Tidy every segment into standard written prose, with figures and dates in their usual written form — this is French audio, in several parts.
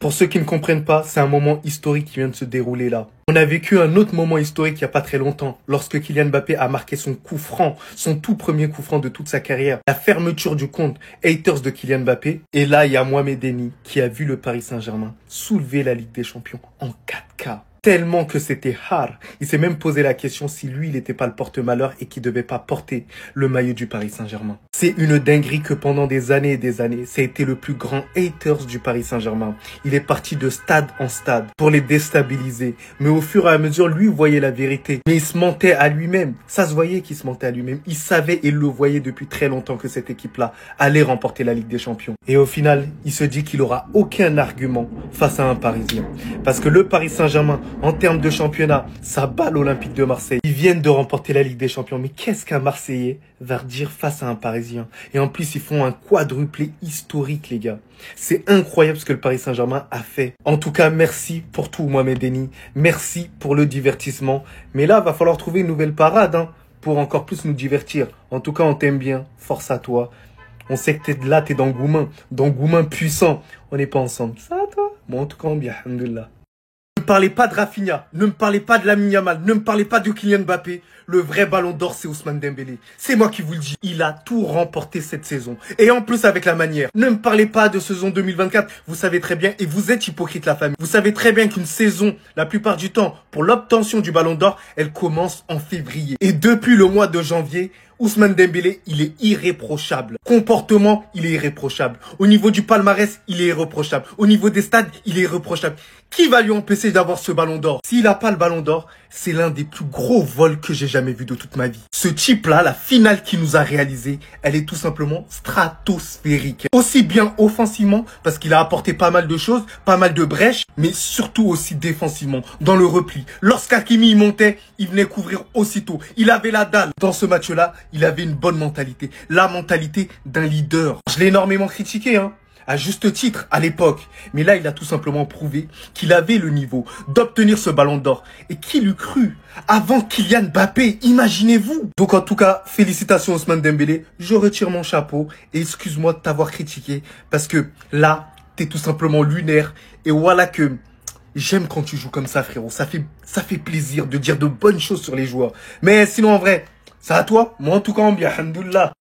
Pour ceux qui ne comprennent pas, c'est un moment historique qui vient de se dérouler là. On a vécu un autre moment historique il n'y a pas très longtemps, lorsque Kylian Mbappé a marqué son coup franc, son tout premier coup franc de toute sa carrière. La fermeture du compte haters de Kylian Mbappé. Et là, il y a Mohamed Eni qui a vu le Paris Saint-Germain soulever la Ligue des Champions en 4K. Tellement que c'était hard. Il s'est même posé la question si lui, il n'était pas le porte-malheur et qu'il devait pas porter le maillot du Paris Saint-Germain. C'est une dinguerie que pendant des années et des années, ça a été le plus grand haters du Paris Saint-Germain. Il est parti de stade en stade pour les déstabiliser. Mais au fur et à mesure, lui voyait la vérité. Mais il se mentait à lui-même. Ça se voyait qu'il se mentait à lui-même. Il savait et le voyait depuis très longtemps que cette équipe-là allait remporter la Ligue des Champions. Et au final, il se dit qu'il aura aucun argument face à un Parisien. Parce que le Paris Saint-Germain, en termes de championnat, ça bat l'Olympique de Marseille. Ils viennent de remporter la Ligue des Champions. Mais qu'est-ce qu'un Marseillais va redire face à un Parisien? Et en plus, ils font un quadruplé historique, les gars. C'est incroyable ce que le Paris Saint-Germain a fait. En tout cas, merci pour tout, Mohamed Eni. Merci pour le divertissement. Mais là, va falloir trouver une nouvelle parade pour encore plus nous divertir. En tout cas, on t'aime bien. Force à toi. On sait que t'es là, t'es dans Goumin puissant. On n'est pas ensemble. Ça, toi? Bon, en tout cas, on bien, alhamdoulilah. Ne me parlez pas de Rafinha, ne me parlez pas de Lamine Yamal, ne me parlez pas de Kylian Mbappé. Le vrai ballon d'or, c'est Ousmane Dembélé. C'est moi qui vous le dis. Il a tout remporté cette saison. Et en plus avec la manière. Ne me parlez pas de saison 2024. Vous savez très bien, et vous êtes hypocrite la famille. Vous savez très bien qu'une saison, la plupart du temps, pour l'obtention du ballon d'or, elle commence en février. Et depuis le mois de janvier, Ousmane Dembélé, il est irréprochable. Comportement, il est irréprochable. Au niveau du palmarès, il est irréprochable. Au niveau des stades, il est irréprochable. Qui va lui empêcher d'avoir ce ballon d'or? S'il n'a pas le ballon d'or, c'est l'un des plus gros vols que j'ai jamais vu de toute ma vie. Ce type-là, la finale qu'il nous a réalisée, elle est tout simplement stratosphérique. Aussi bien offensivement, parce qu'il a apporté pas mal de choses, pas mal de brèches, mais surtout aussi défensivement, dans le repli. Lorsqu'Hakimi y montait, il venait couvrir aussitôt. Il avait la dalle. Dans ce match-là, il avait une bonne mentalité. La mentalité d'un leader. Je l'ai énormément critiqué, à juste titre à l'époque. Mais là, il a tout simplement prouvé qu'il avait le niveau d'obtenir ce ballon d'or. Et qui l'eût cru avant Kylian Mbappé, imaginez-vous. Donc en tout cas, félicitations Ousmane Dembélé. Je retire mon chapeau et excuse-moi de t'avoir critiqué. Parce que là, t'es tout simplement lunaire. Et voilà que j'aime quand tu joues comme ça, frérot. Ça fait plaisir de dire de bonnes choses sur les joueurs. Mais sinon, en vrai, ça à toi. Moi, en tout cas, en bien, alhamdoulilah.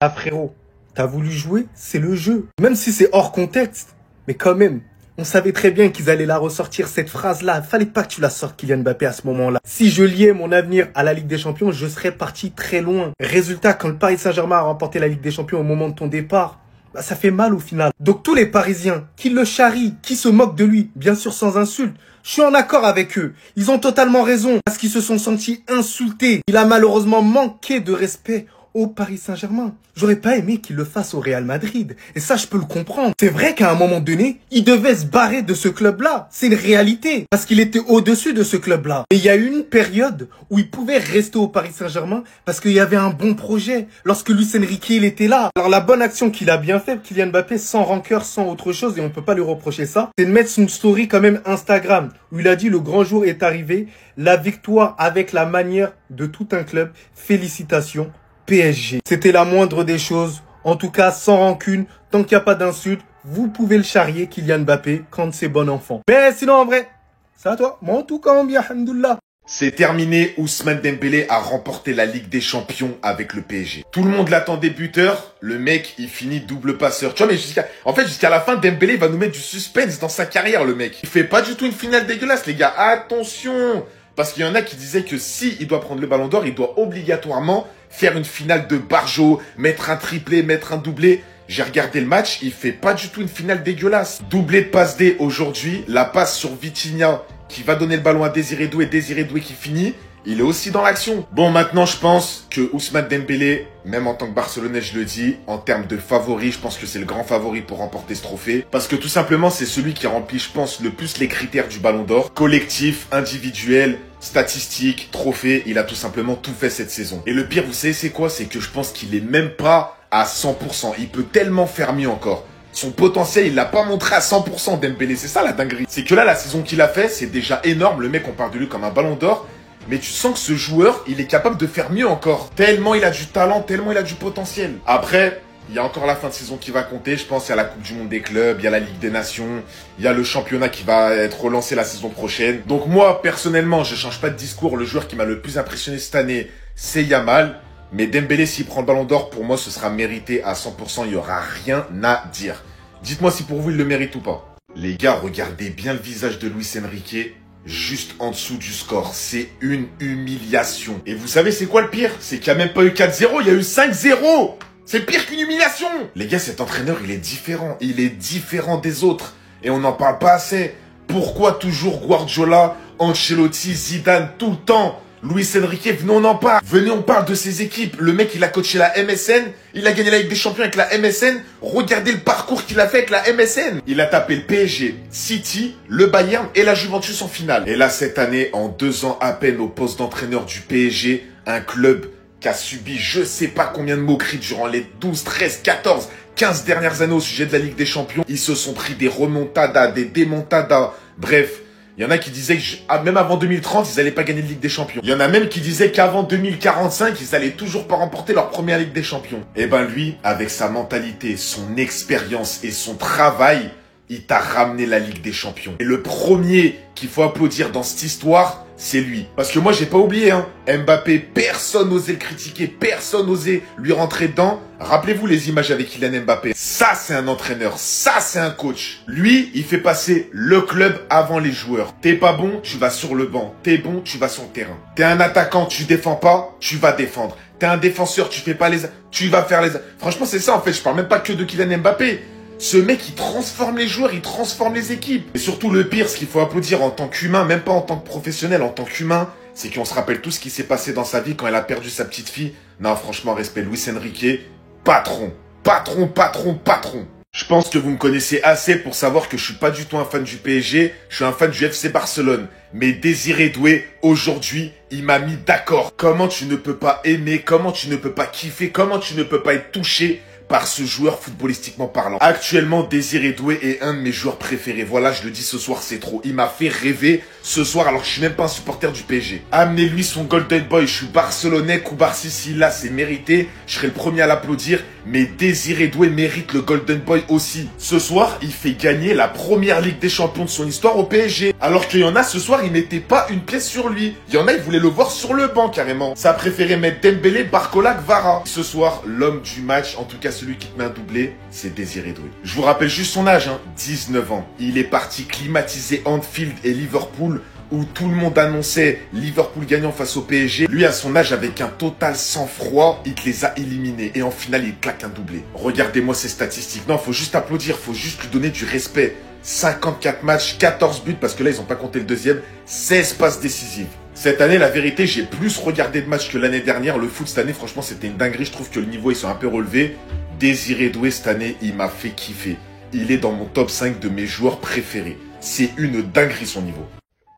Ah, frérot. T'as voulu jouer, c'est le jeu. Même si c'est hors contexte, mais quand même, on savait très bien qu'ils allaient la ressortir, cette phrase-là. Fallait pas que tu la sortes, Kylian Mbappé, à ce moment-là. Si je liais mon avenir à la Ligue des Champions, je serais parti très loin. Résultat, quand le Paris Saint-Germain a remporté la Ligue des Champions au moment de ton départ, ça fait mal au final. Donc tous les Parisiens qui le charrient, qui se moquent de lui, bien sûr sans insulte, je suis en accord avec eux. Ils ont totalement raison, parce qu'ils se sont sentis insultés. Il a malheureusement manqué de respect au Paris Saint-Germain. J'aurais pas aimé qu'il le fasse au Real Madrid. Et ça, je peux le comprendre. C'est vrai qu'à un moment donné, il devait se barrer de ce club-là. C'est une réalité. Parce qu'il était au-dessus de ce club-là. Et il y a eu une période où il pouvait rester au Paris Saint-Germain parce qu'il y avait un bon projet. Lorsque Luis Enrique, il était là. Alors la bonne action qu'il a bien fait, Kylian Mbappé, sans rancœur, sans autre chose, et on peut pas lui reprocher ça, c'est de mettre une story quand même Instagram, où il a dit le grand jour est arrivé, la victoire avec la manière de tout un club. Félicitations. PSG. C'était la moindre des choses. En tout cas, sans rancune, tant qu'il n'y a pas d'insulte, vous pouvez le charrier, Kylian Mbappé, quand c'est bon enfant. Mais sinon, en vrai, c'est à toi. Moi, en tout cas, on bien, alhamdoulilah. C'est terminé, Ousmane Dembélé a remporté la Ligue des Champions avec le PSG. Tout le monde l'attendait buteur, le mec, il finit double passeur. Tu vois, mais jusqu'à la fin, Dembélé va nous mettre du suspense dans sa carrière, le mec. Il fait pas du tout une finale dégueulasse, les gars. Attention! Parce qu'il y en a qui disaient que si il doit prendre le ballon d'or, il doit obligatoirement faire une finale de Barjo, mettre un triplé, mettre un doublé. J'ai regardé le match, il fait pas du tout une finale dégueulasse. Doublé de passe D aujourd'hui, la passe sur Vitinha qui va donner le ballon à Désiré Doué, Désiré Doué qui finit. Il est aussi dans l'action. Bon, maintenant, je pense que Ousmane Dembélé, même en tant que Barcelonais, je le dis, en termes de favori, je pense que c'est le grand favori pour remporter ce trophée. Parce que tout simplement, c'est celui qui remplit, je pense, le plus les critères du Ballon d'Or. Collectif, individuel, statistique, trophée, il a tout simplement tout fait cette saison. Et le pire, vous savez, c'est quoi? C'est que je pense qu'il est même pas à 100%. Il peut tellement faire mieux encore. Son potentiel, il l'a pas montré à 100% Dembélé. C'est ça la dinguerie. C'est que là, la saison qu'il a fait, c'est déjà énorme. Le mec, on parle de lui comme un Ballon d'Or. Mais tu sens que ce joueur, il est capable de faire mieux encore. Tellement il a du talent, tellement il a du potentiel. Après, Il y a encore la fin de saison qui va compter, je pense. Il y a la Coupe du Monde des clubs, il y a la Ligue des Nations, il y a le championnat qui va être relancé la saison prochaine. Donc moi, personnellement, je change pas de discours. Le joueur qui m'a le plus impressionné cette année, c'est Yamal. Mais Dembélé, s'il prend le ballon d'or, pour moi, ce sera mérité à 100%. Il n'y aura rien à dire. Dites-moi si pour vous, il le mérite ou pas. Les gars, regardez bien le visage de Luis Enrique. Juste en dessous du score. C'est une humiliation. Et vous savez c'est quoi le pire? C'est qu'il n'y a même pas eu 4-0, il y a eu 5-0. C'est pire qu'une humiliation. Les gars, cet entraîneur, il est différent. Il est différent des autres. Et on n'en parle pas assez. Pourquoi toujours Guardiola, Ancelotti, Zidane, tout le temps? Luis Enrique, venez on en parle. Venez on parle de ses équipes. Le mec il a coaché la MSN. Il a gagné la Ligue des Champions avec la MSN. Regardez le parcours qu'il a fait avec la MSN. Il a tapé le PSG, City, le Bayern et la Juventus en finale. Et là cette année, en 2 ans à peine au poste d'entraîneur du PSG, un club qui a subi je sais pas combien de moqueries durant les 12, 13, 14, 15 dernières années au sujet de la Ligue des Champions. Ils se sont pris des remontadas, des démontadas. Bref. Il y en a qui disaient que même avant 2030, ils n'allaient pas gagner de Ligue des Champions. Il y en a même qui disaient qu'avant 2045, ils allaient toujours pas remporter leur première Ligue des Champions. Et ben lui, avec sa mentalité, son expérience et son travail, il t'a ramené la Ligue des Champions. Et le premier qu'il faut applaudir dans cette histoire, c'est lui. Parce que moi, j'ai pas oublié, hein. Mbappé, personne n'osait le critiquer, personne n'osait lui rentrer dedans. Rappelez-vous les images avec Kylian Mbappé. Ça, c'est un entraîneur. Ça, c'est un coach. Lui, il fait passer le club avant les joueurs. T'es pas bon, tu vas sur le banc. T'es bon, tu vas sur le terrain. T'es un attaquant, tu défends pas, tu vas défendre. T'es un défenseur, tu fais pas tu vas faire les... Franchement, c'est ça, en fait. Je parle même pas que de Kylian Mbappé. Ce mec, il transforme les joueurs, il transforme les équipes. Et surtout, le pire, ce qu'il faut applaudir en tant qu'humain, même pas en tant que professionnel, en tant qu'humain, c'est qu'on se rappelle tout ce qui s'est passé dans sa vie quand elle a perdu sa petite fille. Non, franchement, respect, Luis Enrique, patron, patron, patron, patron. Je pense que vous me connaissez assez pour savoir que je suis pas du tout un fan du PSG, je suis un fan du FC Barcelone. Mais Désiré Doué, aujourd'hui, il m'a mis d'accord. Comment tu ne peux pas aimer, comment tu ne peux pas kiffer, comment tu ne peux pas être touché par ce joueur footballistiquement parlant. Actuellement, Désiré Doué est un de mes joueurs préférés. Voilà, je le dis ce soir, c'est trop. Il m'a fait rêver ce soir, alors que je suis même pas un supporter du PSG. Amenez-lui son Golden Boy. Je suis barcelonais, Koubarsi, si là, c'est mérité. Je serai le premier à l'applaudir. Mais Désiré Doué mérite le Golden Boy aussi. Ce soir, il fait gagner la première Ligue des Champions de son histoire au PSG. Alors qu'il y en a, ce soir, il mettait pas une pièce sur lui. Il y en a, ils voulaient le voir sur le banc, carrément. Ça a préféré mettre Dembélé, Barcola, Vara. Ce soir, l'homme du match, en tout cas celui qui te met un doublé, c'est Désiré Doué. Je vous rappelle juste son âge, 19 ans. Il est parti climatiser Anfield et Liverpool, où tout le monde annonçait Liverpool gagnant face au PSG. Lui, à son âge, avec un total sang-froid, il te les a éliminés. Et en finale, il claque un doublé. Regardez-moi ses statistiques. Non, faut juste applaudir, faut juste lui donner du respect. 54 matchs, 14 buts, parce que là, ils ont pas compté le deuxième, 16 passes décisives. Cette année, la vérité, j'ai plus regardé de matchs que l'année dernière. Le foot cette année, franchement, c'était une dinguerie. Je trouve que le niveau, ils sont un peu relevés. Désiré Doué, cette année, il m'a fait kiffer. Il est dans mon top 5 de mes joueurs préférés. C'est une dinguerie, son niveau.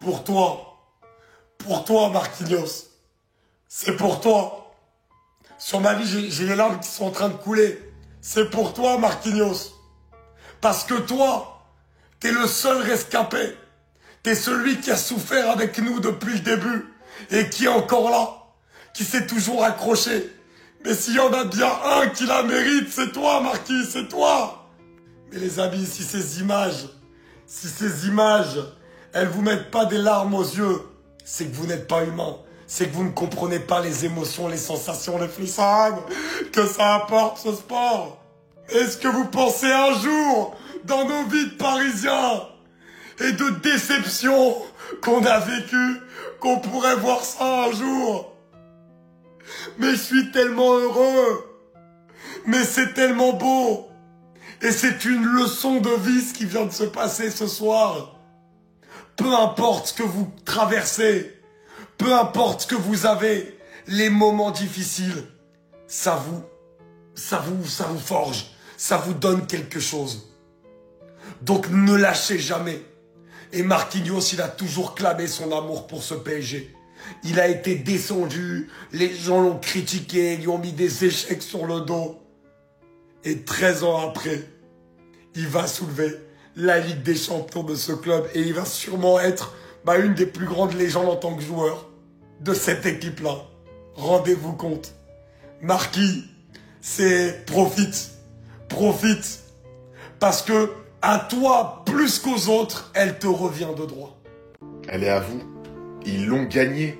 Pour toi, Marquinhos, c'est pour toi. Sur ma vie, j'ai les larmes qui sont en train de couler. C'est pour toi, Marquinhos. Parce que toi, t'es le seul rescapé. T'es celui qui a souffert avec nous depuis le début et qui est encore là, qui s'est toujours accroché. Mais s'il y en a bien un qui la mérite, c'est toi, Marquis, c'est toi. Mais les amis, si ces images, elles vous mettent pas des larmes aux yeux, c'est que vous n'êtes pas humain. C'est que vous ne comprenez pas les émotions, les sensations, les frissades que ça apporte ce sport. Est-ce que vous pensez un jour, dans nos vies de Parisiens et de déception qu'on a vécu, qu'on pourrait voir ça un jour? Mais je suis tellement heureux. Mais c'est tellement beau. Et c'est une leçon de vie ce qui vient de se passer ce soir. Peu importe ce que vous traversez, peu importe ce que vous avez, les moments difficiles, ça vous forge, ça vous donne quelque chose. Donc ne lâchez jamais. Et Marquinhos, il a toujours clamé son amour pour ce PSG. Il a été descendu, les gens l'ont critiqué, lui ont mis des échecs sur le dos. Et 13 ans après, il va soulever la Ligue des Champions de ce club et il va sûrement être une des plus grandes légendes en tant que joueur de cette équipe-là. Rendez-vous compte. Marquis, profite. Profite. Parce que, à toi, plus qu'aux autres, elle te revient de droit. Elle est à vous. Ils l'ont gagné.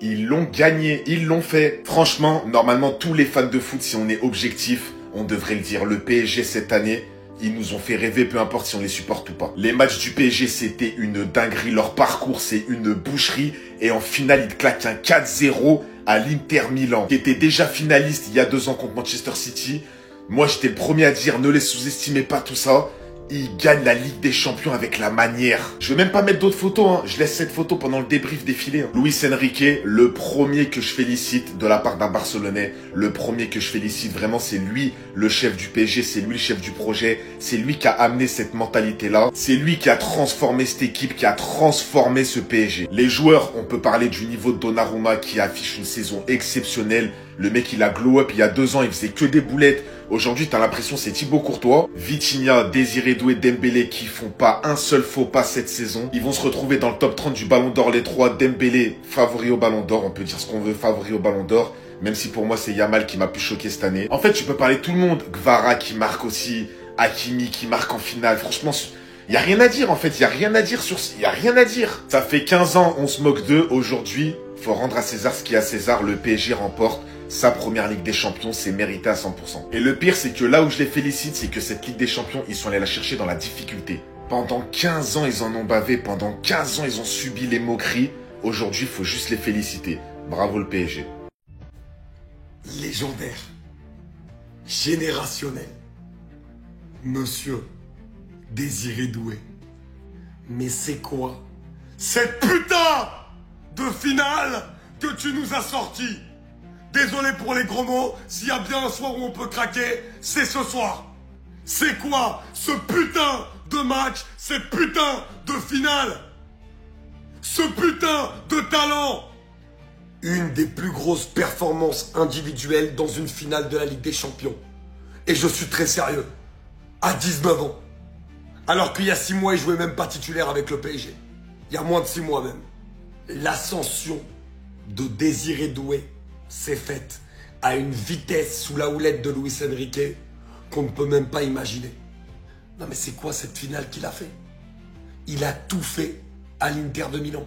Ils l'ont gagné. Ils l'ont fait. Franchement, normalement, tous les fans de foot, si on est objectif, on devrait le dire. Le PSG cette année, ils nous ont fait rêver, peu importe si on les supporte ou pas. Les matchs du PSG, c'était une dinguerie. Leur parcours, c'est une boucherie. Et en finale, ils claquent un 4-0 à l'Inter Milan, qui était déjà finaliste il y a 2 ans contre Manchester City. Moi, j'étais le premier à dire, ne les sous-estimez pas, tout ça. Ils gagnent la Ligue des Champions avec la manière. Je vais même pas mettre d'autres photos, hein. Je laisse cette photo pendant le débrief défiler. Hein. Luis Enrique, le premier que je félicite de la part d'un Barcelonais. Le premier que je félicite, vraiment, c'est lui le chef du PSG. C'est lui le chef du projet. C'est lui qui a amené cette mentalité-là. C'est lui qui a transformé cette équipe, qui a transformé ce PSG. Les joueurs, on peut parler du niveau de Donnarumma qui affiche une saison exceptionnelle. Le mec, il a glow up. Il y a 2 ans, il faisait que des boulettes. Aujourd'hui, t'as l'impression c'est Thibaut Courtois, Vitinha, Désiré Doué, Dembélé qui font pas un seul faux pas cette saison. Ils vont se retrouver dans le top 30 du Ballon d'Or, les 3. Dembélé, favori au Ballon d'Or. On peut dire ce qu'on veut, favori au Ballon d'Or. Même si pour moi, c'est Yamal qui m'a plus choqué cette année. En fait, tu peux parler de tout le monde. Gvara qui marque aussi. Hakimi qui marque en finale. Franchement, il y a rien à dire en fait. Il y a rien à dire il y a rien à dire. Ça fait 15 ans, on se moque d'eux. Aujourd'hui, faut rendre à César ce qui est à César. Le PSG remporte sa première Ligue des Champions, c'est mérité à 100%. Et le pire, c'est que là où je les félicite, c'est que cette Ligue des Champions, ils sont allés la chercher dans la difficulté. Pendant 15 ans, ils en ont bavé. Pendant 15 ans, ils ont subi les moqueries. Aujourd'hui, il faut juste les féliciter. Bravo le PSG. Légendaire. Générationnel. Monsieur Désiré Doué. Mais c'est quoi cette putain de finale que tu nous as sorti? Désolé pour les gros mots, s'il y a bien un soir où on peut craquer, c'est ce soir. C'est quoi ce putain de match, cette putain de finale? Ce putain de talent? Une des plus grosses performances individuelles dans une finale de la Ligue des Champions. Et je suis très sérieux. À 19 ans. Alors qu'il y a 6 mois, il jouait même pas titulaire avec le PSG. Il y a moins de 6 mois même. L'ascension de Désiré Doué s'est faite à une vitesse sous la houlette de Luis Enrique qu'on ne peut même pas imaginer. Non mais c'est quoi cette finale qu'il a fait? Il a tout fait à l'Inter de Milan.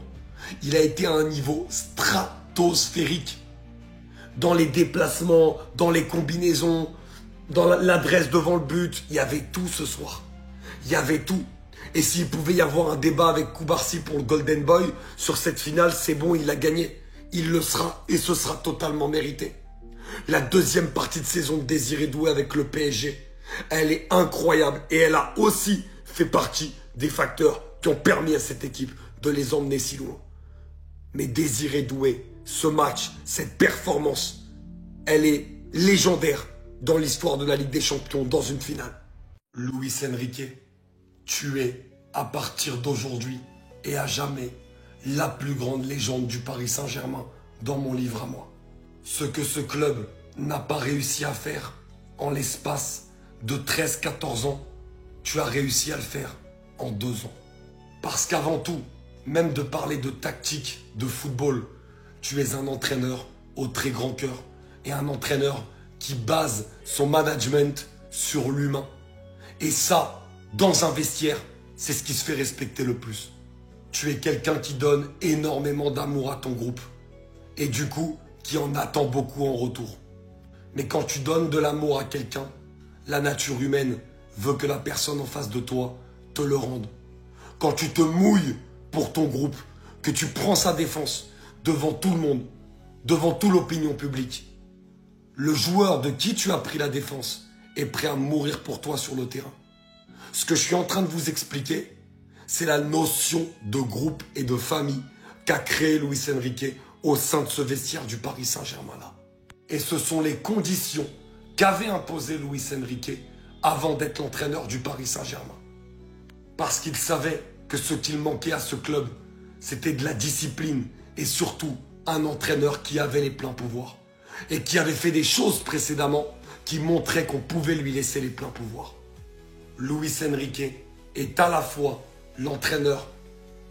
Il a été à un niveau stratosphérique. Dans les déplacements, dans les combinaisons, dans l'adresse devant le but, il y avait tout ce soir. Il y avait tout. Et s'il pouvait y avoir un débat avec Koubarsi pour le Golden Boy, sur cette finale, c'est bon, il l'a gagné. Il le sera, et ce sera totalement mérité. La deuxième partie de saison de Désiré Doué avec le PSG, elle est incroyable. Et elle a aussi fait partie des facteurs qui ont permis à cette équipe de les emmener si loin. Mais Désiré Doué, ce match, cette performance, elle est légendaire dans l'histoire de la Ligue des Champions dans une finale. Luis Enrique, tu es, à partir d'aujourd'hui et à jamais, la plus grande légende du Paris Saint-Germain dans mon livre à moi. Ce que ce club n'a pas réussi à faire en l'espace de 13-14 ans, tu as réussi à le faire en 2 ans. Parce qu'avant tout, même de parler de tactique, de football, tu es un entraîneur au très grand cœur et un entraîneur qui base son management sur l'humain. Et ça, dans un vestiaire, c'est ce qui se fait respecter le plus. Tu es quelqu'un qui donne énormément d'amour à ton groupe. Et du coup, qui en attend beaucoup en retour. Mais quand tu donnes de l'amour à quelqu'un, la nature humaine veut que la personne en face de toi te le rende. Quand tu te mouilles pour ton groupe, que tu prends sa défense devant tout le monde, devant toute l'opinion publique, le joueur de qui tu as pris la défense est prêt à mourir pour toi sur le terrain. Ce que je suis en train de vous expliquer, c'est la notion de groupe et de famille qu'a créé Luis Enrique au sein de ce vestiaire du Paris Saint-Germain-là. Et ce sont les conditions qu'avait imposées Luis Enrique avant d'être l'entraîneur du Paris Saint-Germain. Parce qu'il savait que ce qu'il manquait à ce club, c'était de la discipline et surtout un entraîneur qui avait les pleins pouvoirs et qui avait fait des choses précédemment qui montraient qu'on pouvait lui laisser les pleins pouvoirs. Luis Enrique est à la fois l'entraîneur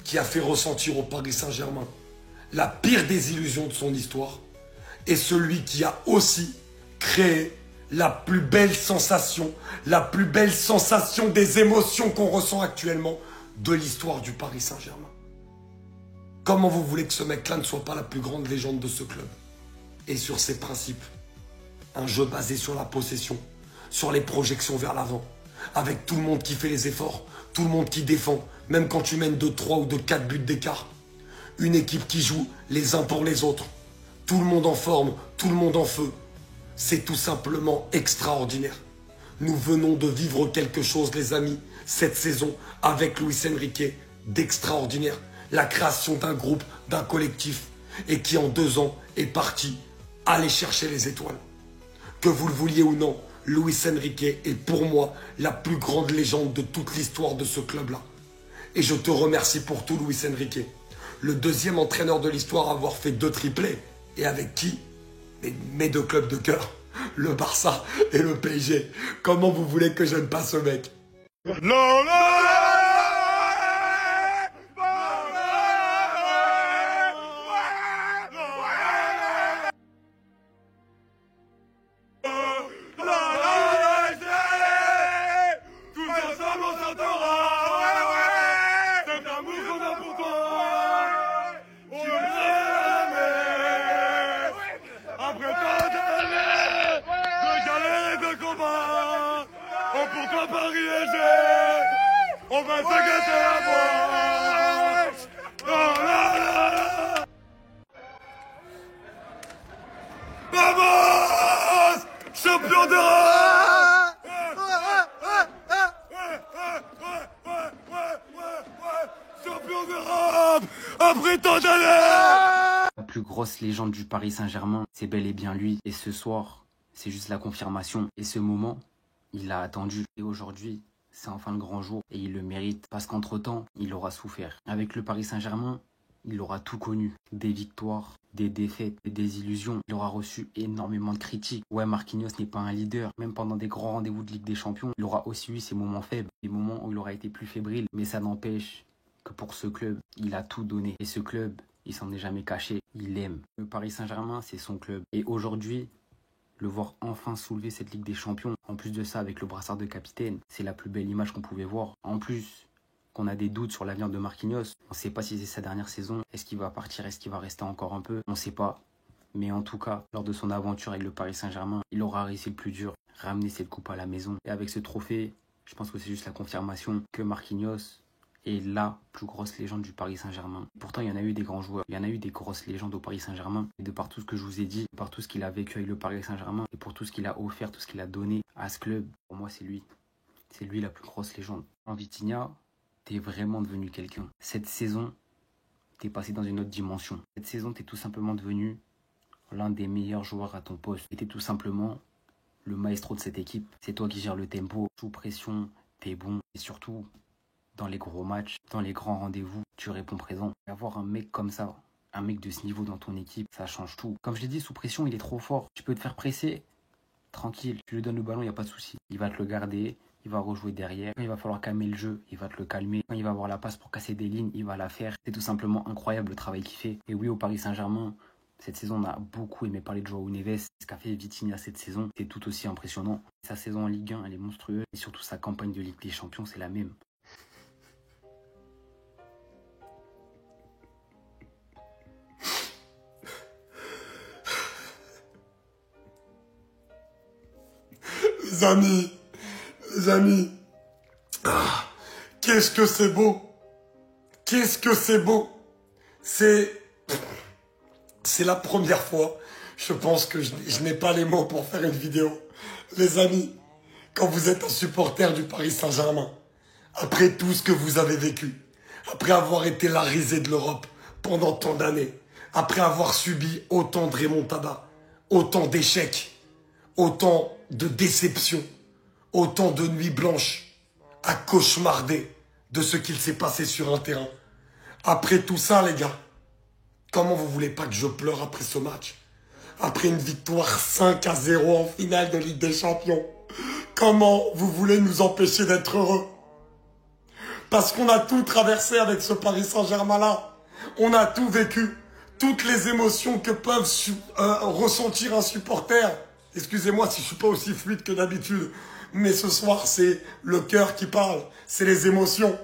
qui a fait ressentir au Paris Saint-Germain la pire des illusions de son histoire et celui qui a aussi créé la plus belle sensation des émotions qu'on ressent actuellement de l'histoire du Paris Saint-Germain. Comment vous voulez que ce mec-là ne soit pas la plus grande légende de ce club? Et sur ses principes, un jeu basé sur la possession, sur les projections vers l'avant, avec tout le monde qui fait les efforts, tout le monde qui défend, même quand tu mènes de 3 ou de 4 buts d'écart. Une équipe qui joue les uns pour les autres. Tout le monde en forme, tout le monde en feu. C'est tout simplement extraordinaire. Nous venons de vivre quelque chose, les amis, cette saison, avec Luis Enrique, d'extraordinaire. La création d'un groupe, d'un collectif, et qui en 2 ans est parti aller chercher les étoiles. Que vous le vouliez ou non, Luis Enrique est pour moi la plus grande légende de toute l'histoire de ce club-là. Et je te remercie pour tout, Luis Enrique. Le 2e entraîneur de l'histoire à avoir fait 2 triplés. Et avec qui? Mes 2 clubs de cœur, le Barça et le PSG. Comment vous voulez que j'aime pas ce mec? Pourquoi Paris SG? On va se gâter la boîte. Vamos! Champion d'Europe! Champion d'Europe! Après tant d'années! La plus grosse légende du Paris Saint-Germain, c'est bel et bien lui. Et ce soir, c'est juste la confirmation. Et ce moment, il l'a attendu. Et aujourd'hui, c'est enfin le grand jour. Et il le mérite. Parce qu'entre-temps, il aura souffert. Avec le Paris Saint-Germain, il aura tout connu. Des victoires, des défaites, des désillusions. Il aura reçu énormément de critiques. Ouais, Marquinhos n'est pas un leader. Même pendant des grands rendez-vous de Ligue des Champions, il aura aussi eu ses moments faibles. Des moments où il aura été plus fébrile. Mais ça n'empêche que pour ce club, il a tout donné. Et ce club, il s'en est jamais caché. Il aime. Le Paris Saint-Germain, c'est son club. Et aujourd'hui, le voir enfin soulever cette Ligue des Champions, en plus de ça avec le brassard de capitaine, c'est la plus belle image qu'on pouvait voir. En plus, qu'on a des doutes sur l'avenir de Marquinhos. On ne sait pas si c'est sa dernière saison. Est-ce qu'il va partir? Est-ce qu'il va rester encore un peu? On ne sait pas. Mais en tout cas, lors de son aventure avec le Paris Saint-Germain, il aura réussi le plus dur, ramener cette coupe à la maison. Et avec ce trophée, je pense que c'est juste la confirmation que Marquinhos est la plus grosse légende du Paris Saint-Germain. Pourtant, il y en a eu des grands joueurs, il y en a eu des grosses légendes au Paris Saint-Germain. Et de par tout ce que je vous ai dit, de par tout ce qu'il a vécu avec le Paris Saint-Germain, et pour tout ce qu'il a offert, tout ce qu'il a donné à ce club, pour moi, c'est lui. C'est lui la plus grosse légende. En Vitinha, t'es vraiment devenu quelqu'un. Cette saison, t'es passé dans une autre dimension. Cette saison, t'es tout simplement devenu l'un des meilleurs joueurs à ton poste. Et t'es tout simplement le maestro de cette équipe. C'est toi qui gères le tempo. Sous pression, t'es bon. Et surtout, dans les gros matchs, dans les grands rendez-vous, tu réponds présent. Et avoir un mec comme ça, un mec de ce niveau dans ton équipe, ça change tout. Comme je l'ai dit, sous pression, il est trop fort. Tu peux te faire presser, tranquille. Tu lui donnes le ballon, il n'y a pas de souci. Il va te le garder, il va rejouer derrière. Quand il va falloir calmer le jeu, il va te le calmer. Quand il va avoir la passe pour casser des lignes, il va la faire. C'est tout simplement incroyable le travail qu'il fait. Et oui, au Paris Saint-Germain, cette saison, on a beaucoup aimé parler de Joao Neves. Ce qu'a fait Vitinha cette saison, c'est tout aussi impressionnant. Sa saison en Ligue 1, elle est monstrueuse. Et surtout, sa campagne de Ligue des Champions, c'est la même. Les amis, qu'est-ce que c'est beau, qu'est-ce que c'est beau, c'est la première fois, je pense que je n'ai pas les mots pour faire une vidéo. Les amis, quand vous êtes un supporter du Paris Saint-Germain, après tout ce que vous avez vécu, après avoir été la risée de l'Europe pendant tant d'années, après avoir subi autant de remontadas, autant d'échecs, autant de déceptions, autant de nuits blanches à cauchemarder de ce qu'il s'est passé sur un terrain. Après tout ça, les gars, comment vous voulez pas que je pleure après ce match? Après une victoire 5-0 en finale de Ligue des Champions, comment vous voulez nous empêcher d'être heureux? Parce qu'on a tout traversé avec ce Paris Saint-Germain-là. On a tout vécu. Toutes les émotions que peuvent ressentir un supporter. Excusez-moi si je suis pas aussi fluide que d'habitude, mais ce soir, c'est le cœur qui parle, c'est les émotions.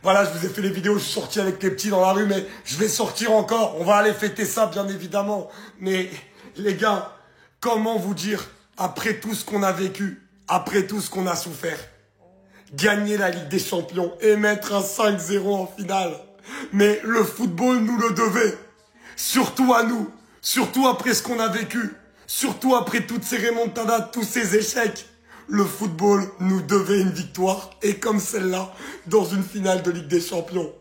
Voilà, je vous ai fait les vidéos, je suis sorti avec les petits dans la rue, mais je vais sortir encore. On va aller fêter ça, bien évidemment. Mais les gars, comment vous dire, après tout ce qu'on a vécu, après tout ce qu'on a souffert, gagner la Ligue des Champions et mettre un 5-0 en finale. Mais le football nous le devait. Surtout à nous. Surtout après ce qu'on a vécu. Surtout après toutes ces remontadas, tous ces échecs. Le football nous devait une victoire. Et comme celle-là, dans une finale de Ligue des Champions.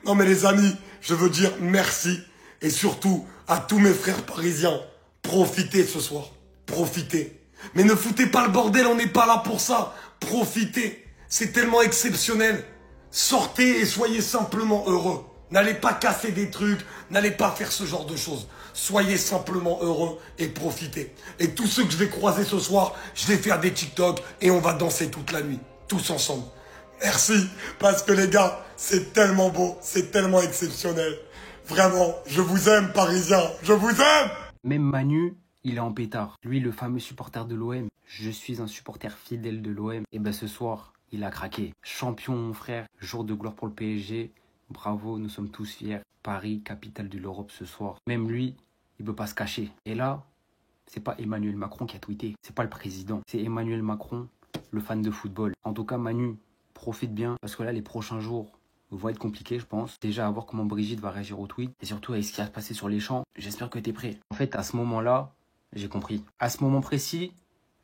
Non mais les amis, je veux dire merci. Et surtout, à tous mes frères parisiens, profitez ce soir. Profitez. Mais ne foutez pas le bordel, on n'est pas là pour ça. Profitez. C'est tellement exceptionnel. Sortez et soyez simplement heureux. N'allez pas casser des trucs, n'allez pas faire ce genre de choses. Soyez simplement heureux et profitez. Et tous ceux que je vais croiser ce soir, je vais faire des TikTok et on va danser toute la nuit, tous ensemble. Merci, parce que les gars, c'est tellement beau, c'est tellement exceptionnel. Vraiment, je vous aime, Parisiens, je vous aime! Même Manu, il est en pétard. Lui, le fameux supporter de l'OM. Je suis un supporter fidèle de l'OM. Et ben ce soir, il a craqué. Champion, mon frère. Jour de gloire pour le PSG. Bravo, nous sommes tous fiers. Paris, capitale de l'Europe ce soir. Même lui, il ne peut pas se cacher. Et là, c'est pas Emmanuel Macron qui a tweeté. C'est pas le président. C'est Emmanuel Macron, le fan de football. En tout cas, Manu, profite bien. Parce que là, les prochains jours vont être compliqués, je pense. Déjà, à voir comment Brigitte va réagir au tweet. Et surtout, avec ce qui va se passer sur les champs. J'espère que tu es prêt. En fait, à ce moment-là, j'ai compris. À ce moment précis,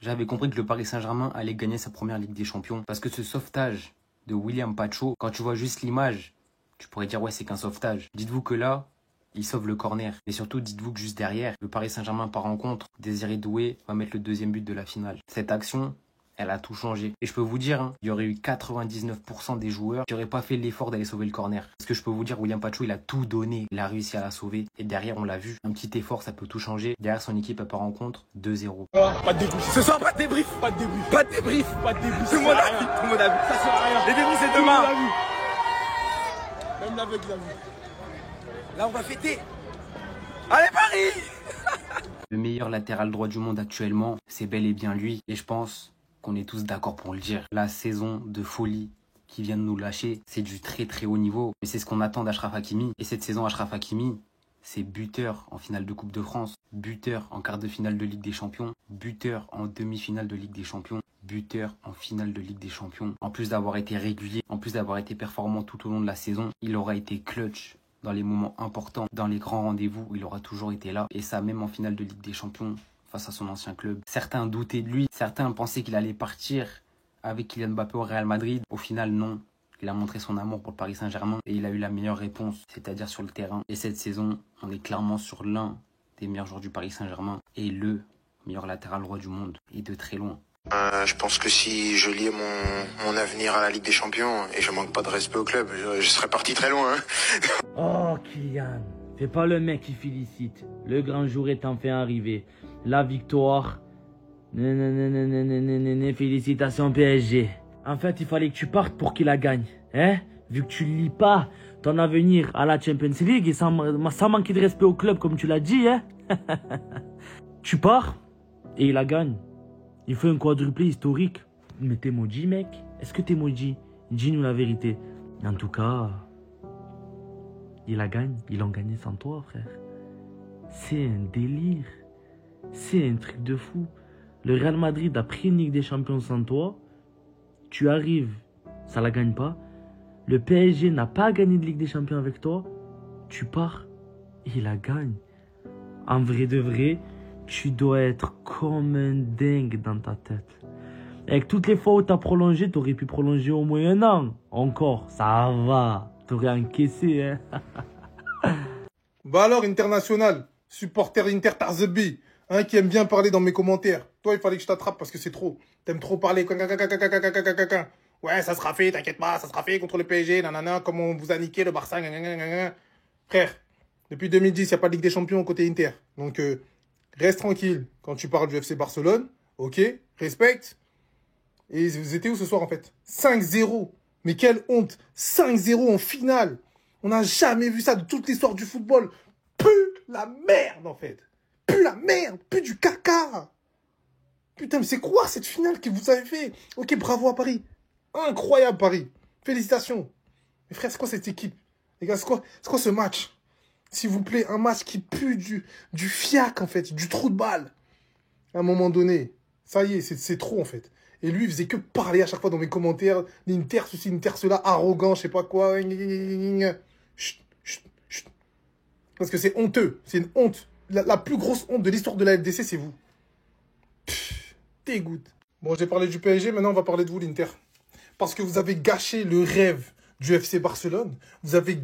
j'avais compris que le Paris Saint-Germain allait gagner sa première Ligue des Champions. Parce que ce sauvetage de William Pacho, quand tu vois juste l'image, tu pourrais dire ouais, c'est qu'un sauvetage. Dites-vous que là, il sauve le corner. Et surtout, dites-vous que juste derrière, le Paris Saint-Germain part en contre. Désiré Doué va mettre le deuxième but de la finale. Cette action, elle a tout changé. Et je peux vous dire, il y aurait eu 99% des joueurs qui n'auraient pas fait l'effort d'aller sauver le corner. Parce que je peux vous dire, William Pacho, il a tout donné. Il a réussi à la sauver. Et derrière, on l'a vu. Un petit effort, ça peut tout changer. Derrière, son équipe, elle part en contre 2-0. Pas de débrief. Ce soir, pas de débrief. Pas de débrief. Pas de débrief. Pas de débrief. Tout le monde a vu. Tout le monde a vu. Ça sert à rien. Les débriefs, c'est demain. Même l'aveugle l'a vu. Là, on va fêter. Allez, Paris! Le meilleur latéral droit du monde actuellement, c'est bel et bien lui. Et je pense qu'on est tous d'accord pour le dire. La saison de folie qui vient de nous lâcher, c'est du très très haut niveau. Mais c'est ce qu'on attend d'Achraf Hakimi. Et cette saison, Achraf Hakimi, c'est buteur en finale de Coupe de France, buteur en quart de finale de Ligue des Champions, buteur en demi-finale de Ligue des Champions, buteur en finale de Ligue des Champions. En plus d'avoir été régulier, en plus d'avoir été performant tout au long de la saison, il aura été clutch dans les moments importants, dans les grands rendez-vous, il aura toujours été là. Et ça, même en finale de Ligue des Champions, face à son ancien club. Certains doutaient de lui, certains pensaient qu'il allait partir avec Kylian Mbappé au Real Madrid. Au final, non. Il a montré son amour pour le Paris Saint-Germain et il a eu la meilleure réponse, c'est-à-dire sur le terrain. Et cette saison, on est clairement sur l'un des meilleurs joueurs du Paris Saint-Germain et le meilleur latéral droit du monde, et de très loin. Je pense que si je liais mon avenir à la Ligue des Champions, et je manque pas de respect au club, je serais parti très loin. Oh Kylian, fais pas le mec qui félicite. Le grand jour est enfin arrivé. La victoire. Félicitations PSG. En fait, il fallait que tu partes pour qu'il la gagne. Hein? Vu que tu lis pas ton avenir à la Champions League et sans manquer de respect au club comme tu l'as dit, hein? Tu pars et il la gagne. Il faut un quadruplé historique. Mais t'es maudit, mec. Est-ce que t'es maudit? Dis-nous la vérité. En tout cas, il la gagne. Ils l'ont gagné sans toi, frère. C'est un délire. C'est un truc de fou. Le Real Madrid a pris une Ligue des Champions sans toi. Tu arrives, ça la gagne pas. Le PSG n'a pas gagné de Ligue des Champions avec toi. Tu pars et il la gagne. En vrai de vrai, tu dois être comme un dingue dans ta tête. Avec toutes les fois où tu as prolongé, tu aurais pu prolonger au moins 1 an. Encore, ça va. Tu aurais encaissé, hein. Bah alors, international, supporter Inter Tarzebi, qui aime bien parler dans mes commentaires. Toi, il fallait que je t'attrape parce que c'est trop. T'aimes trop parler. Ouais, ça sera fait, t'inquiète pas, ça sera fait contre le PSG, nanana, comme on vous a niqué le Barça, Frère, depuis 2010, il n'y a pas de Ligue des Champions côté Inter. Donc, reste tranquille quand tu parles du FC Barcelone. Ok, respecte. Et vous étiez où ce soir, en fait? 5-0. Mais quelle honte. 5-0 en finale. On n'a jamais vu ça de toute l'histoire du football. Pue la merde, en fait. Pue la merde. Pue du caca. Putain, mais c'est quoi cette finale que vous avez fait? Ok, bravo à Paris. Incroyable, Paris. Félicitations. Mais frère, c'est quoi cette équipe? Les gars, c'est quoi ce match? S'il vous plaît, un match qui pue du fiac, en fait, du trou de balle. À un moment donné, ça y est, c'est trop, en fait. Et lui, il faisait que parler à chaque fois dans mes commentaires. L'Inter, ceci, l'Inter, cela, arrogant, je sais pas quoi. Chut, chut, chut. Parce que c'est honteux. C'est une honte. La plus grosse honte de l'histoire de la LDC, c'est vous. Pff, dégoûte. Bon, j'ai parlé du PSG, maintenant on va parler de vous, l'Inter. Parce que vous avez gâché le rêve du FC Barcelone. Vous avez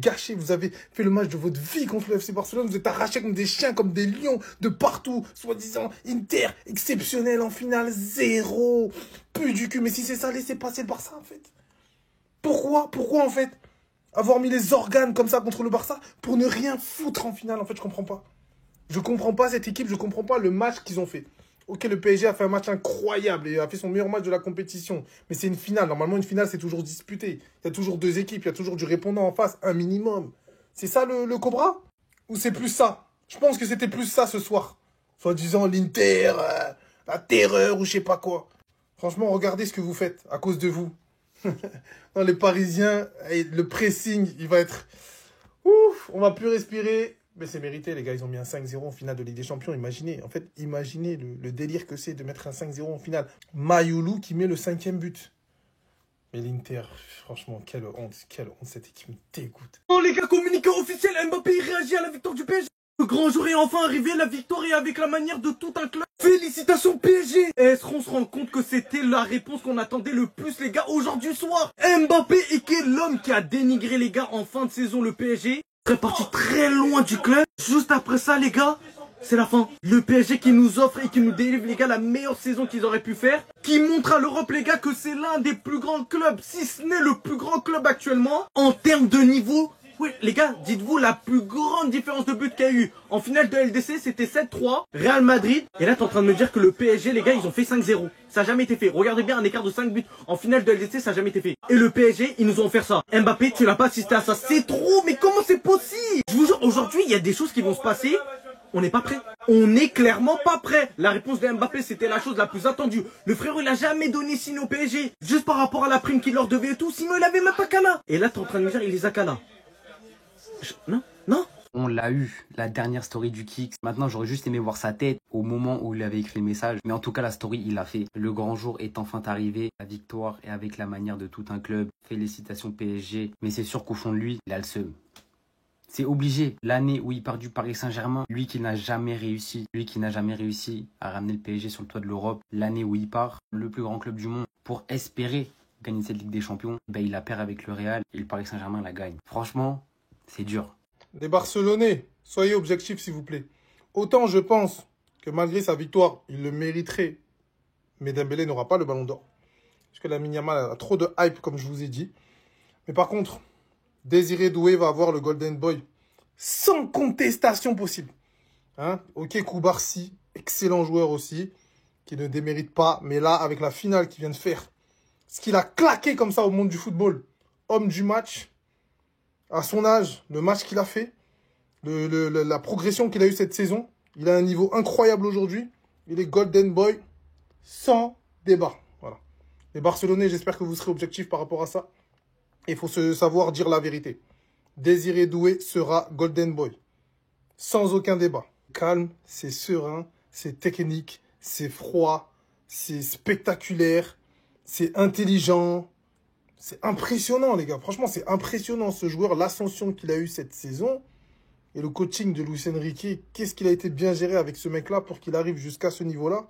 fait le match de votre vie contre le FC Barcelone. Vous êtes arrachés comme des chiens, comme des lions, de partout. Soi-disant, Inter, exceptionnel en finale, 0. Plus du cul. Mais si c'est ça, laissez passer le Barça, en fait. Pourquoi, en fait, avoir mis les organes comme ça contre le Barça pour ne rien foutre en finale, en fait, je comprends pas. Je comprends pas cette équipe, je comprends pas le match qu'ils ont fait. Ok, le PSG a fait un match incroyable et a fait son meilleur match de la compétition. Mais c'est une finale. Normalement, une finale, c'est toujours disputé. Il y a toujours deux équipes, il y a toujours du répondant en face, un minimum. C'est ça le Cobra? Ou c'est plus ça? Je pense que c'était plus ça ce soir. Soi-disant l'Inter, la terreur ou je sais pas quoi. Franchement, regardez ce que vous faites à cause de vous. Non, les Parisiens, le pressing, il va être... Ouf, on va plus respirer. Mais c'est mérité, les gars. Ils ont mis un 5-0 en finale de Ligue des Champions. Imaginez, en fait, imaginez le délire que c'est de mettre un 5-0 en finale. Mayoulou qui met le 5e but. Mais l'Inter, franchement, quelle honte, cette équipe me dégoûte. Oh les gars, communiqué officiel, Mbappé il réagit à la victoire du PSG. Le grand jour est enfin arrivé, la victoire est avec la manière de tout un club. Félicitations PSG. Est-ce qu'on se rend compte que c'était la réponse qu'on attendait le plus les gars aujourd'hui soir? Mbappé est quel l'homme qui a dénigré les gars en fin de saison le PSG serait parti très loin du club. Juste après ça les gars, c'est la fin. Le PSG qui nous offre et qui nous délivre les gars la meilleure saison qu'ils auraient pu faire. Qui montre à l'Europe les gars que c'est l'un des plus grands clubs, si ce n'est le plus grand club actuellement. En termes de niveau, oui les gars, dites-vous la plus grande différence de but qu'il y a eu. En finale de LDC c'était 7-3, Real Madrid. Et là t'es en train de me dire que le PSG les gars ils ont fait 5-0. Ça n'a jamais été fait. Regardez bien un écart de 5 buts. En finale de LDC ça n'a jamais été fait. Et le PSG ils nous ont offert ça. Mbappé tu n'as pas assisté à ça. C'est trop, mais comment c'est possible? Je vous jure, aujourd'hui il y a des choses qui vont se passer. On n'est pas prêt. On n'est clairement pas prêt. La réponse de Mbappé, c'était la chose la plus attendue. Le frérot, il a jamais donné signe au PSG. Juste par rapport à la prime qu'il leur devait et tout. Sinon, il avait même pas Cana. Et là, t'es en train de me dire, il les a Cana. Non. On l'a eu, la dernière story du Kicks. Maintenant, j'aurais juste aimé voir sa tête au moment où il avait écrit le message. Mais en tout cas, la story, il l'a fait. Le grand jour est enfin arrivé. La victoire est avec la manière de tout un club. Félicitations PSG. Mais c'est sûr qu'au fond de lui, il a le seum. C'est obligé. L'année où il part du Paris Saint-Germain, lui qui n'a jamais réussi à ramener le PSG sur le toit de l'Europe, l'année où il part, le plus grand club du monde, pour espérer gagner cette Ligue des Champions, ben il la perd avec le Real et le Paris Saint-Germain la gagne. Franchement, c'est dur. Les Barcelonais, soyez objectifs s'il vous plaît. Autant je pense que malgré sa victoire, il le mériterait, mais Dembélé n'aura pas le ballon d'or. Parce que Lamine Yamal a trop de hype comme je vous ai dit. Mais par contre... Désiré Doué va avoir le Golden Boy sans contestation possible. Hein? Ok, Koubarsi, excellent joueur aussi, qui ne démérite pas. Mais là, avec la finale qu'il vient de faire, ce qu'il a claqué comme ça au monde du football, homme du match, à son âge, le match qu'il a fait, la progression qu'il a eue cette saison, il a un niveau incroyable aujourd'hui. Il est Golden Boy sans débat. Voilà. Les Barcelonais, j'espère que vous serez objectifs par rapport à ça. Il faut savoir dire la vérité. Désiré Doué sera Golden Boy. Sans aucun débat. Calme, c'est serein, c'est technique, c'est froid, c'est spectaculaire, c'est intelligent. C'est impressionnant, les gars. Franchement, c'est impressionnant, ce joueur, l'ascension qu'il a eue cette saison. Et le coaching de Luis Enrique, qu'est-ce qu'il a été bien géré avec ce mec-là pour qu'il arrive jusqu'à ce niveau-là.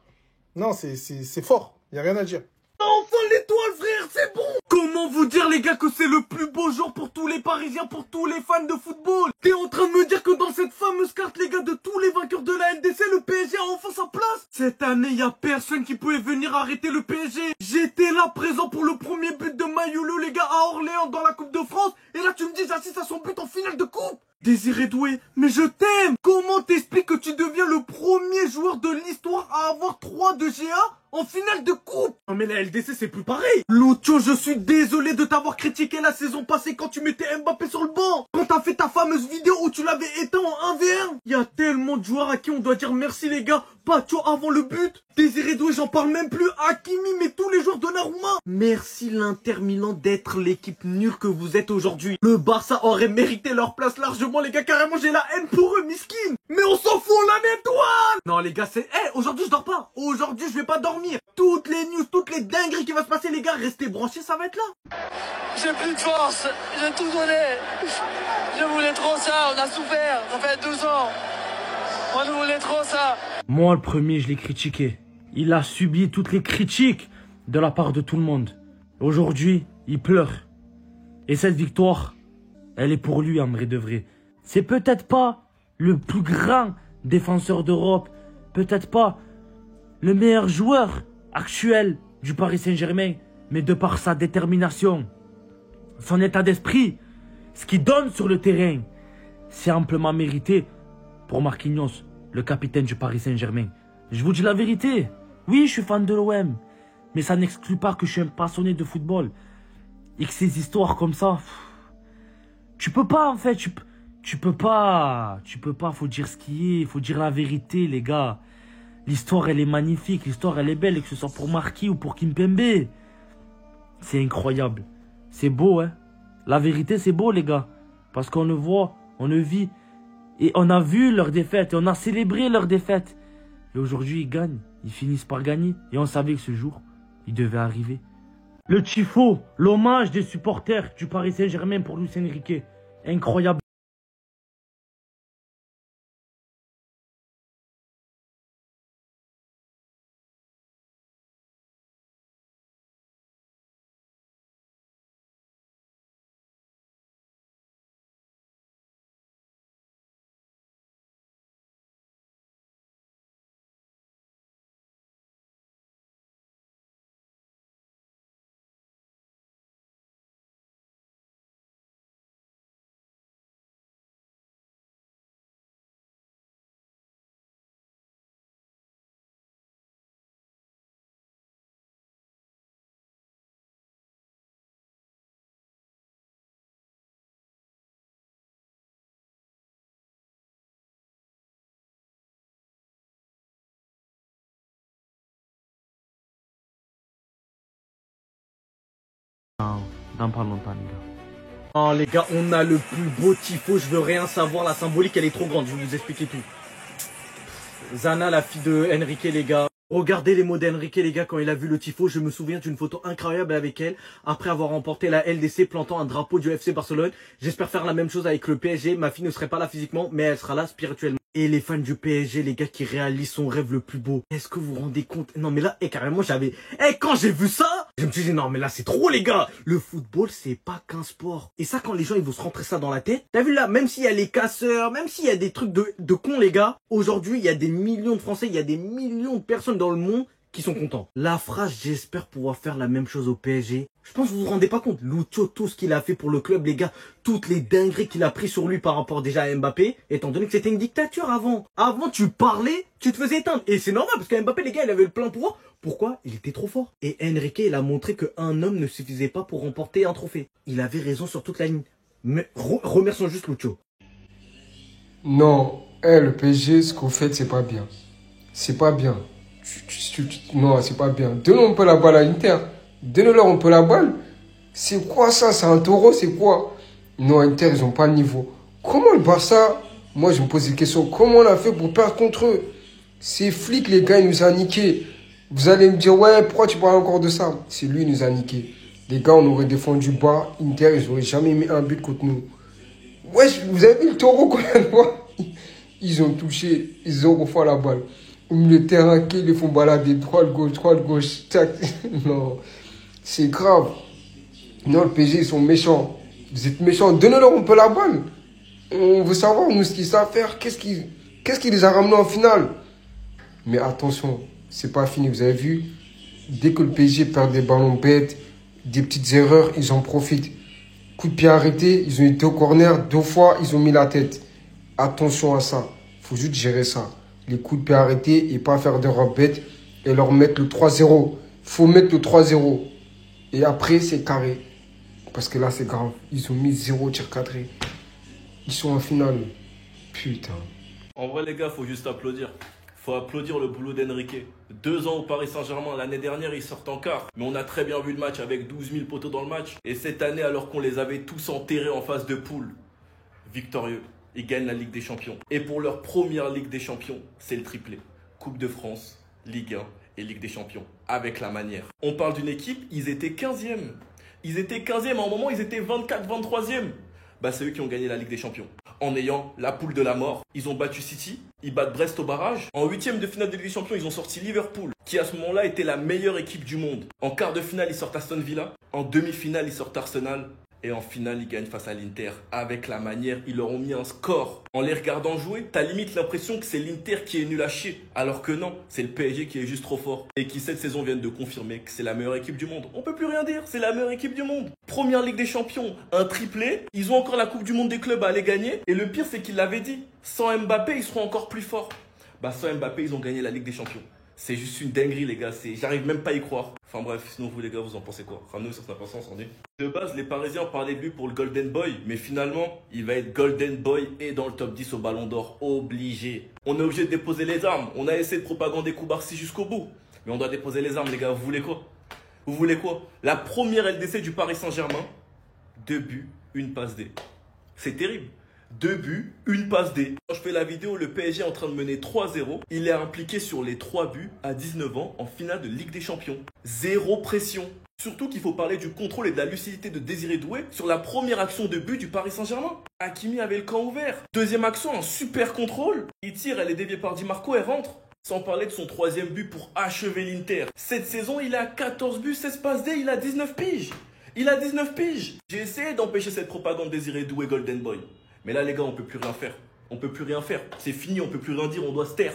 Non, c'est fort. Il n'y a rien à dire. Enfin l'étoile frère, c'est bon. Comment vous dire les gars que c'est le plus beau jour pour tous les Parisiens, pour tous les fans de football? T'es en train de me dire que dans cette fameuse carte les gars de tous les vainqueurs de la LDC, le PSG a enfin sa place? Cette année y a personne qui pouvait venir arrêter le PSG. J'étais là présent pour le premier but de Mayoulou les gars à Orléans dans la Coupe de France. Et là tu me dis j'assiste à son but en finale de coupe. Désiré Doué, mais je t'aime. Comment t'expliques que tu deviens le premier joueur de l'histoire à avoir 3 de GA En finale de coupe. Non mais la LDC c'est plus pareil. Lucho, je suis désolé de t'avoir critiqué la saison passée quand tu mettais Mbappé sur le banc. Quand t'as fait ta fameuse vidéo où tu l'avais éteint en 1v1. Il y a tellement de joueurs à qui on doit dire merci les gars. Pacho avant le but. Désiré Doué, j'en parle même plus. Hakimi, mais tous les joueurs Donnarumma. Merci l'Inter Milan d'être l'équipe nulle que vous êtes aujourd'hui. Le Barça aurait mérité leur place largement les gars. Carrément j'ai la haine pour eux, miskin. Mais on s'en fout, on l'a étoile. Non les gars, c'est... aujourd'hui je dors pas. Aujourd'hui je vais pas dormir. Toutes les news, toutes les dingueries qui vont se passer les gars, restez branchés, ça va être là. J'ai plus de force, j'ai tout donné. Je voulais trop ça, on a souffert, ça fait 12 ans. On voulait trop ça. Moi, le premier, je l'ai critiqué. Il a subi toutes les critiques de la part de tout le monde. Aujourd'hui, il pleure. Et cette victoire, elle est pour lui en vrai de vrai. C'est peut-être pas le plus grand défenseur d'Europe, peut-être pas le meilleur joueur actuel du Paris Saint-Germain, mais de par sa détermination, son état d'esprit, ce qu'il donne sur le terrain, c'est amplement mérité pour Marquinhos, le capitaine du Paris Saint-Germain. Je vous dis la vérité. Oui, je suis fan de l'OM. Mais ça n'exclut pas que je suis un passionné de football. Et que ces histoires comme ça... Tu peux pas, en fait. Tu peux pas. Faut dire ce qui est. Faut dire la vérité, les gars. L'histoire, elle est magnifique. L'histoire, elle est belle. Et que ce soit pour Marquis ou pour Kimpembe. C'est incroyable. C'est beau, hein. La vérité, c'est beau, les gars. Parce qu'on le voit, on le vit. Et on a vu leur défaite, et on a célébré leur défaite. Et aujourd'hui, ils gagnent, ils finissent par gagner. Et on savait que ce jour, il devait arriver. Le tifo, l'hommage des supporters du Paris Saint-Germain pour Luis Enrique. Incroyable. Dans pas longtemps, les gars. Oh les gars, on a le plus beau tifo, je veux rien savoir, la symbolique elle est trop grande, je vais vous expliquer tout. Zana, la fille de Enrique les gars. Regardez les mots d'Enrique les gars quand il a vu le tifo, je me souviens d'une photo incroyable avec elle, après avoir remporté la LDC plantant un drapeau du FC Barcelone. J'espère faire la même chose avec le PSG, ma fille ne serait pas là physiquement, mais elle sera là spirituellement. Et les fans du PSG, les gars qui réalisent son rêve le plus beau. Est-ce que vous vous rendez compte? Non mais là, carrément j'avais... quand j'ai vu ça, je me suis dit non mais là c'est trop les gars. Le football c'est pas qu'un sport. Et ça quand les gens ils vont se rentrer ça dans la tête. T'as vu là, même s'il y a les casseurs, même s'il y a des trucs de cons les gars. Aujourd'hui il y a des millions de Français, il y a des millions de personnes dans le monde qui sont contents. La phrase j'espère pouvoir faire la même chose au PSG. Je pense que vous vous rendez pas compte. Lucho, tout ce qu'il a fait pour le club, les gars. Toutes les dingueries qu'il a pris sur lui par rapport déjà à Mbappé. Étant donné que c'était une dictature avant. Avant, tu parlais, tu te faisais éteindre. Et c'est normal parce qu'Mbappé, les gars, il avait le plein pouvoir. Pourquoi? Il était trop fort. Et Enrique, il a montré qu'un homme ne suffisait pas pour remporter un trophée. Il avait raison sur toute la ligne. Mais remercions juste Lucho. Non, le PSG, ce qu'on fait, c'est pas bien. C'est pas bien. Non, c'est pas bien. Donnons un peu la balle à Inter. Donnez-leur un peu la balle. C'est quoi ça? C'est un taureau? C'est quoi? Non, Inter, ils n'ont pas le niveau. Comment le Barça? Moi, je me pose des questions. Comment on a fait pour perdre contre eux? Ces flics, les gars, ils nous ont niqués. Vous allez me dire, ouais, pourquoi tu parles encore de ça? C'est lui, il nous a niqués. Les gars, on aurait défendu bas. Inter, ils n'auraient jamais mis un but contre nous. Ouais, vous avez vu le taureau combien de fois? Ils ont touché. Ils ont refait la balle. Au milieu de terrain, qu'ils les font balader droite, gauche, tac. Non, c'est grave. Non, le PSG, ils sont méchants. Vous êtes méchants. Donnez-leur un peu la balle. On veut savoir, nous, ce qu'ils savent faire. Qu'est-ce qui les a ramenés en finale? Mais attention, c'est pas fini. Vous avez vu, dès que le PSG perd des ballons bêtes, des petites erreurs, ils en profitent. Coup de pied arrêté, ils ont été au corner 2 fois, ils ont mis la tête. Attention à ça. Faut juste gérer ça. Les coups de pied arrêtés et pas faire d'erreurs bêtes. et leur mettre le 3-0. Il faut mettre le 3-0. Et après, c'est carré. Parce que là, c'est grave. Ils ont mis 0 tir cadré. Ils sont en finale. Putain. En vrai, les gars, faut juste applaudir. Faut applaudir le boulot d'Enrique. 2 ans au Paris Saint-Germain, l'année dernière, ils sortent en quart. Mais on a très bien vu le match avec 12 000 poteaux dans le match. Et cette année, alors qu'on les avait tous enterrés en phase de poule, victorieux, ils gagnent la Ligue des Champions. Et pour leur première Ligue des Champions, c'est le triplé. Coupe de France, Ligue 1 et Ligue des Champions. Avec la manière. On parle d'une équipe, ils étaient 15e. Ils étaient 15e, à un moment, ils étaient 24, 23e. Bah, c'est eux qui ont gagné la Ligue des Champions. En ayant la poule de la mort, ils ont battu City, ils battent Brest au barrage. En 8e de finale de Ligue des Champions, ils ont sorti Liverpool, qui à ce moment-là était la meilleure équipe du monde. En quart de finale, ils sortent Aston Villa. En demi-finale, ils sortent Arsenal. Et en finale, ils gagnent face à l'Inter. Avec la manière, ils leur ont mis un score. En les regardant jouer, t'as limite l'impression que c'est l'Inter qui est nul à chier. Alors que non, c'est le PSG qui est juste trop fort. Et qui cette saison viennent de confirmer que c'est la meilleure équipe du monde. On peut plus rien dire, c'est la meilleure équipe du monde. Première Ligue des Champions, un triplé. Ils ont encore la Coupe du Monde des clubs à aller gagner. Et le pire, c'est qu'ils l'avaient dit. Sans Mbappé, ils seront encore plus forts. Bah sans Mbappé, ils ont gagné la Ligue des Champions. C'est juste une dinguerie, les gars. J'arrive même pas à y croire. Enfin bref, sinon vous les gars, vous en pensez quoi? Ramenez-nous sur Snap on dit. De base, les Parisiens parlaient de lui pour le Golden Boy, mais finalement, il va être Golden Boy et dans le top 10 au Ballon d'Or. Obligé. On est obligé de déposer les armes. On a essayé de propagander Koubarsi jusqu'au bout. Mais on doit déposer les armes, les gars. Vous voulez quoi? Vous voulez quoi? La première LDC du Paris Saint-Germain, 2 buts, 1 passe D. C'est terrible. 2 buts, 1 passe D. Quand je fais la vidéo, le PSG est en train de mener 3-0. Il est impliqué sur les 3 buts à 19 ans en finale de Ligue des Champions. Zéro pression. Surtout qu'il faut parler du contrôle et de la lucidité de Désiré Doué sur la première action de but du Paris Saint-Germain. Hakimi avait le camp ouvert. Deuxième action, un super contrôle. Il tire, elle est déviée par Di Marco, elle rentre. Sans parler de son 3e but pour achever l'Inter. Cette saison, il a 14 buts, 16 passes D, il a 19 piges. Il a 19 piges. J'ai essayé d'empêcher cette propagande Désiré Doué Golden Boy. Mais là, les gars, on peut plus rien faire. On peut plus rien faire. C'est fini, on peut plus rien dire, on doit se taire.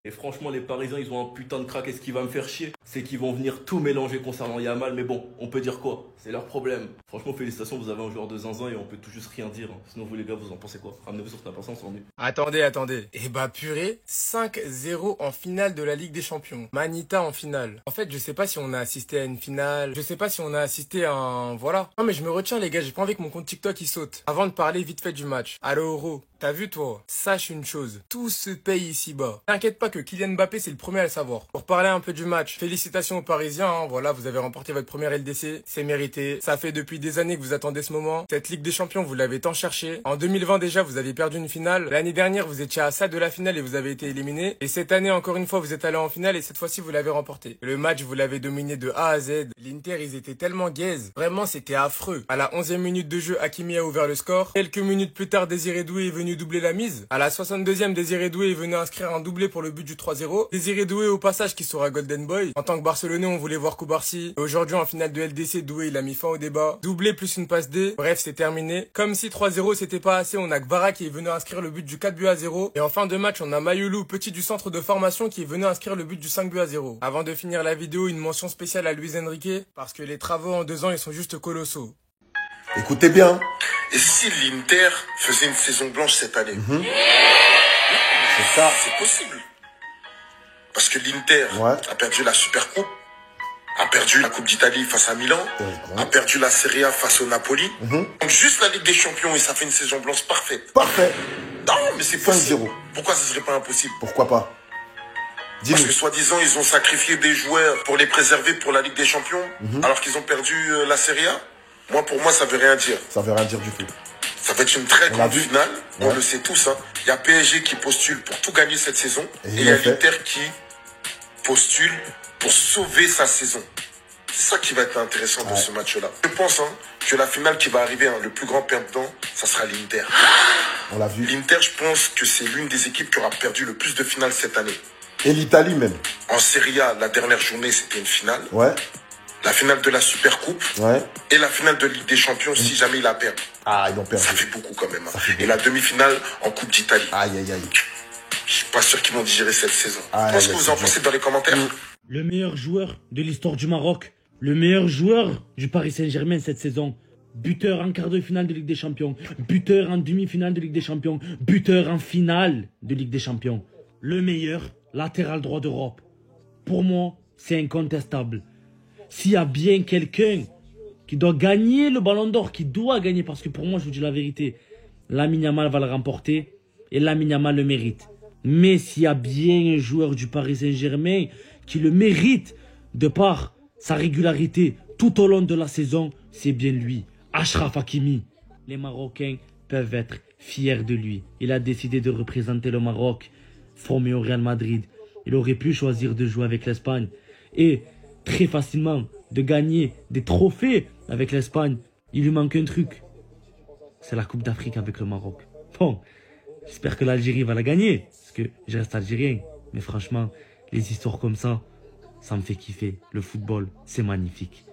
Et franchement, les Parisiens, ils ont un putain de crack. Et ce qui va me faire chier, c'est qu'ils vont venir tout mélanger concernant Yamal. Mais bon, on peut dire quoi? C'est leur problème. Franchement, félicitations, vous avez un joueur de zinzin et on peut tout juste rien dire. Sinon, vous les gars, vous en pensez quoi? Ramenez-vous sur ta patience, on est. Attendez. Eh bah purée, 5-0 en finale de la Ligue des Champions. Manita en finale. En fait, je sais pas si on a assisté à une finale. Je sais pas si on a assisté à un... Voilà. Non mais je me retiens les gars, j'ai pas envie que mon compte TikTok il saute. Avant de parler vite fait du match. Allo Euro. T'as vu toi? Sache une chose, tout se paye ici-bas. T'inquiète pas que Kylian Mbappé c'est le premier à le savoir. Pour parler un peu du match, félicitations aux Parisiens, hein. Voilà, vous avez remporté votre première LDC, c'est mérité. Ça fait depuis des années que vous attendez ce moment. Cette Ligue des Champions, vous l'avez tant cherché. En 2020 déjà, vous avez perdu une finale. L'année dernière, vous étiez à ça de la finale et vous avez été éliminé. Et cette année, encore une fois, vous êtes allé en finale et cette fois-ci, vous l'avez remporté. Le match, vous l'avez dominé de A à Z. L'Inter, ils étaient tellement gaze. Vraiment, c'était affreux. À la 11e minute de jeu, Hakimi a ouvert le score. Quelques minutes plus tard, Désiré Doué est venu doubler la mise. À la 62e, Désiré Doué est venu inscrire un doublé pour le but du 3-0. Désiré Doué au passage qui sera Golden Boy. En tant que Barcelonais, on voulait voir Koubarsi. Et aujourd'hui, en finale de LDC, Doué il a mis fin au débat. Doublé plus une passe D. Bref, c'est terminé. Comme si 3-0 c'était pas assez, on a Kvara qui est venu inscrire le but du 4-0. Et en fin de match, on a Mayoulou, petit du centre de formation, qui est venu inscrire le but du 5-0. Avant de finir la vidéo, une mention spéciale à Luis Enrique, parce que les travaux en 2 ans, ils sont juste colossaux. Écoutez bien. Et si l'Inter faisait une saison blanche cette année? C'est ça. C'est possible. Parce que l'Inter a perdu la Supercoupe, a perdu la Coupe d'Italie face à Milan, a perdu la Serie A face au Napoli. Donc juste la Ligue des Champions et ça fait une saison blanche parfaite. Parfait. Non, mais c'est possible. Pourquoi ce serait pas impossible? Pourquoi pas? Parce que soi-disant, ils ont sacrifié des joueurs pour les préserver pour la Ligue des Champions, alors qu'ils ont perdu la Serie A. Pour moi, ça veut rien dire. Ça veut rien dire du tout. Ça va être une très grande finale. On le sait tous. Il y a PSG qui postule pour tout gagner cette saison. Et il y a l'Inter qui postule pour sauver sa saison. C'est ça qui va être intéressant dans ce match-là. Je pense que la finale qui va arriver, le plus grand perdant, ça sera l'Inter. On l'a vu. L'Inter, je pense que c'est l'une des équipes qui aura perdu le plus de finales cette année. Et l'Italie même. En Serie A, la dernière journée, c'était une finale. Ouais. La finale de la Supercoupe. Ouais. Et la finale de Ligue des Champions, si jamais il la perd. Ah, ils l'ont perdu. Ça fait beaucoup quand même. Et la demi-finale en Coupe d'Italie. Aïe, aïe, aïe. Je suis pas sûr qu'ils vont digérer cette saison. Qu'est-ce que vous en pensez dans les commentaires? Le meilleur joueur de l'histoire du Maroc. Le meilleur joueur du Paris Saint-Germain cette saison. Buteur en quart de finale de Ligue des Champions. Buteur en demi-finale de Ligue des Champions. Buteur en finale de Ligue des Champions. Le meilleur latéral droit d'Europe. pour moi, c'est incontestable. S'il y a bien quelqu'un qui doit gagner le Ballon d'Or, qui doit gagner, parce que pour moi, je vous dis la vérité, Lamine Yamal va le remporter et Lamine Yamal le mérite. Mais s'il y a bien un joueur du Paris Saint-Germain qui le mérite de par sa régularité tout au long de la saison, c'est bien lui, Achraf Hakimi. Les Marocains peuvent être fiers de lui. Il a décidé de représenter le Maroc, formé au Real Madrid. Il aurait pu choisir de jouer avec l'Espagne et très facilement de gagner des trophées avec l'Espagne. Il lui manque un truc. C'est la Coupe d'Afrique avec le Maroc. Bon, j'espère que l'Algérie va la gagner, parce que je reste algérien. Mais franchement, les histoires comme ça me fait kiffer. Le football, c'est magnifique.